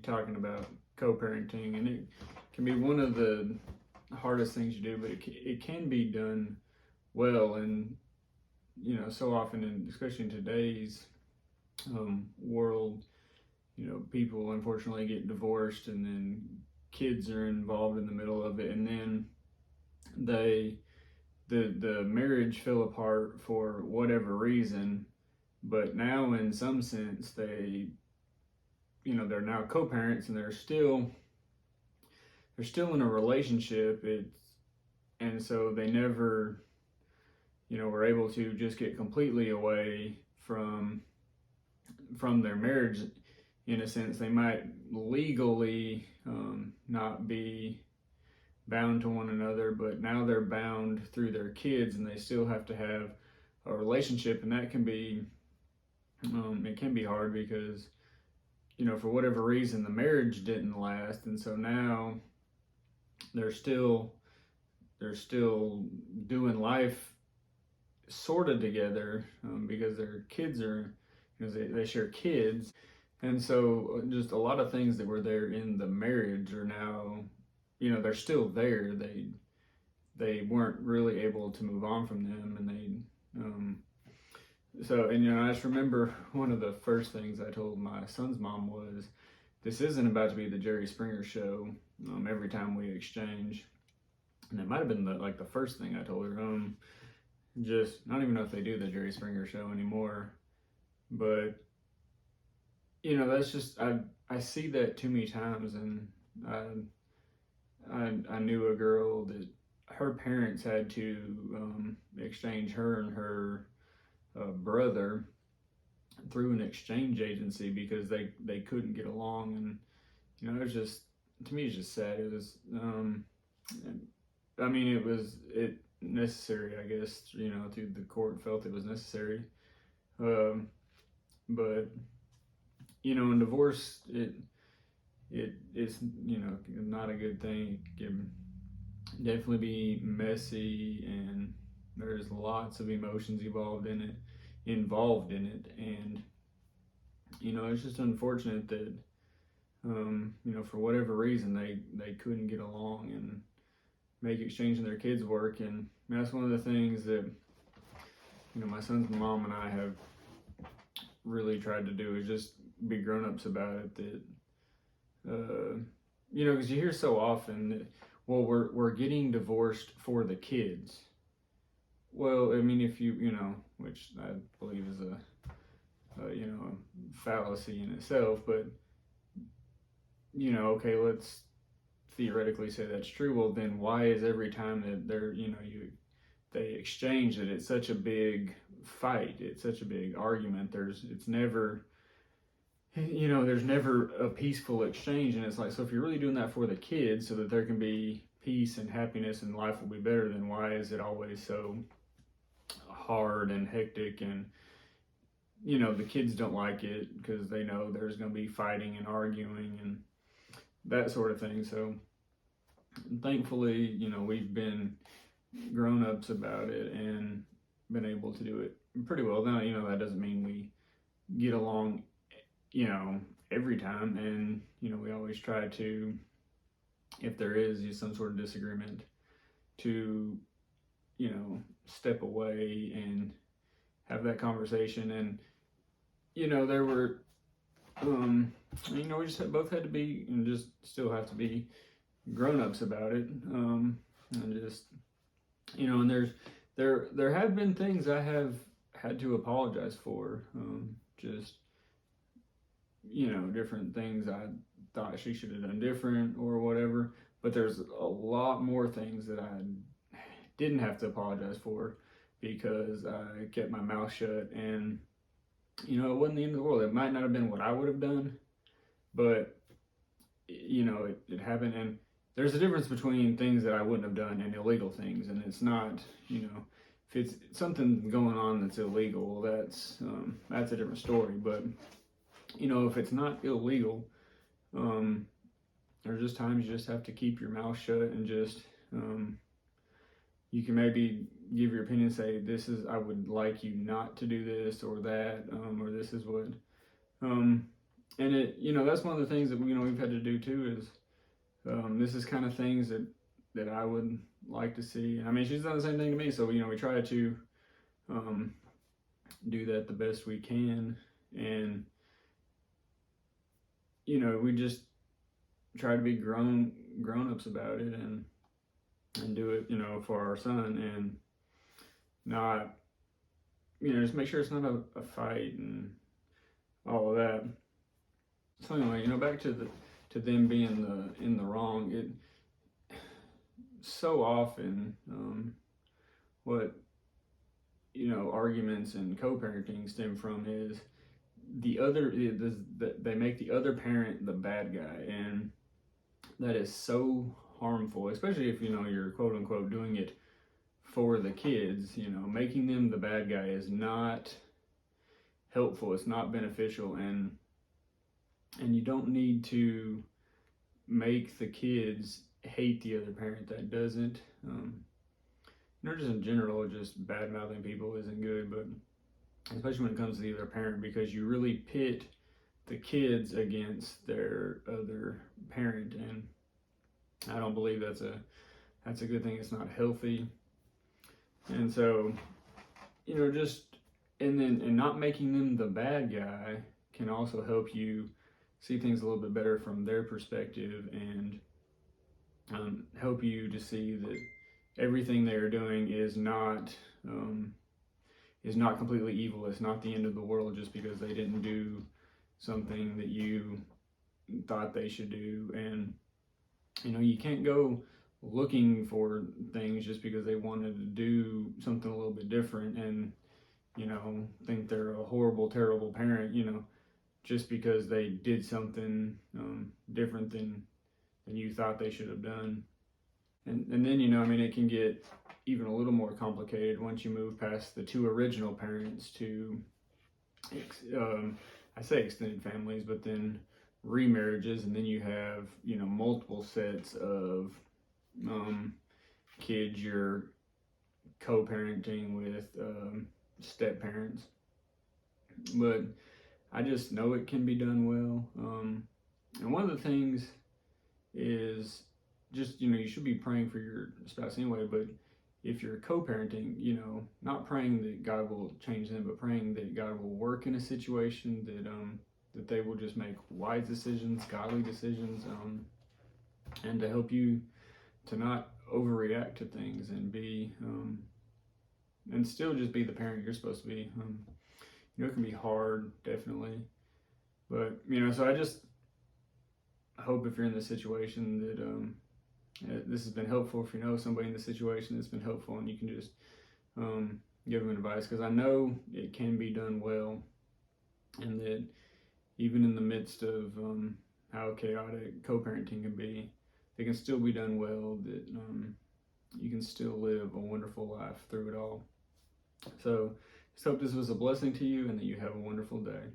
talking about co-parenting, and it can be one of the hardest things you do, but it can be done well. And so often, especially in today's world, people unfortunately get divorced, and then kids are involved in the middle of it, and then the marriage fell apart for whatever reason. But now, in some sense, they're now co-parents, and they're still in a relationship. And so they never were able to just get completely away from their marriage. In a sense, they might legally not be bound to one another, but now they're bound through their kids, and they still have to have a relationship. And that can be it can be hard because for whatever reason the marriage didn't last, and so now they're still doing life sort of together, because their kids are, they share kids. And so just a lot of things that were there in the marriage are now, they're still there. They weren't really able to move on from them, and I just remember one of the first things I told my son's mom was, this isn't about to be the Jerry Springer show every time we exchange. And it might have been the first thing I told her. Just, I don't even know if they do the Jerry Springer show anymore, but that's just, I see that too many times. And I knew a girl that her parents had to exchange her and her brother through an exchange agency because they couldn't get along. And it was just, to me, it's just sad. It was it necessary, I guess, through the court felt it was necessary. But in divorce, it's not a good thing. It can definitely be messy, and there's lots of emotions involved in it. And it's just unfortunate that for whatever reason they couldn't get along and make exchanging their kids work. And that's one of the things that my son's mom and I have really tried to do, is just be grown-ups about it. That because you hear so often that, well, we're getting divorced for the kids. Well, I mean, if which I believe is a fallacy in itself, but okay, let's theoretically say that's true. Well, then why is every time that they exchange it, it's such a big fight, it's such a big argument? There's never a peaceful exchange. And it's like, so if you're really doing that for the kids so that there can be peace and happiness and life will be better, then why is it always so hard and hectic? And the kids don't like it because they know there's going to be fighting and arguing and that sort of thing. So thankfully, we've been grown-ups about it and been able to do it pretty well. Now, that doesn't mean we get along every time, and we always try to, if there is some sort of disagreement, to step away and have that conversation. And there were we just both had to be, and just still have to be, grown-ups about it. And just and there have been things I have had to apologize for, just different things I thought she should have done different or whatever. But there's a lot more things that I didn't have to apologize for because I kept my mouth shut. And it wasn't the end of the world. It might not have been what I would have done, but it happened. And there's a difference between things that I wouldn't have done and illegal things. And it's not, if it's something going on that's illegal, that's a different story. But if it's not illegal, there's just times you just have to keep your mouth shut and just you can maybe give your opinion, say, I would like you not to do this or that, or this is what And that's one of the things that we've had to do too. Is this is kind of things that I would like to see. I mean, she's done the same thing to me, so we try to um, do that the best we can, and we just try to be grown-ups about it, and do it for our son, and not just make sure it's not a fight and all of that. So anyway, back to them being in the wrong. It so often what arguments and co-parenting stem from is they make the other parent the bad guy, and that is so harmful, especially if you're quote unquote doing it for the kids. Making them the bad guy is not helpful, it's not beneficial, and you don't need to make the kids hate the other parent. That doesn't just in general, just bad mouthing people isn't good, but especially when it comes to the other parent, because you really pit the kids against their other parent, and I don't believe that's a good thing. It's not healthy. And so just and not making them the bad guy can also help you see things a little bit better from their perspective, and help you to see that everything they are doing is not completely evil. It's not the end of the world just because they didn't do something that you thought they should do. And you can't go looking for things just because they wanted to do something a little bit different, and think they're a horrible, terrible parent, just because they did something different than you thought they should have done. And then it can get even a little more complicated once you move past the two original parents to I say extended families, but then remarriages, and then you have multiple sets of kids you're co-parenting with step parents. But I just know it can be done well, and one of the things is just you should be praying for your spouse anyway, but if you're co-parenting, not praying that God will change them, but praying that God will work in a situation, that they will just make wise decisions, godly decisions, and to help you to not overreact to things, and be and still just be the parent you're supposed to be. It can be hard, definitely, but so I just hope if you're in this situation that this has been helpful. If you know somebody in the situation that's been helpful, and you can just give them advice, because I know it can be done well, and that even in the midst of how chaotic co-parenting can be, it can still be done well, that you can still live a wonderful life through it all. So just hope this was a blessing to you, and that you have a wonderful day.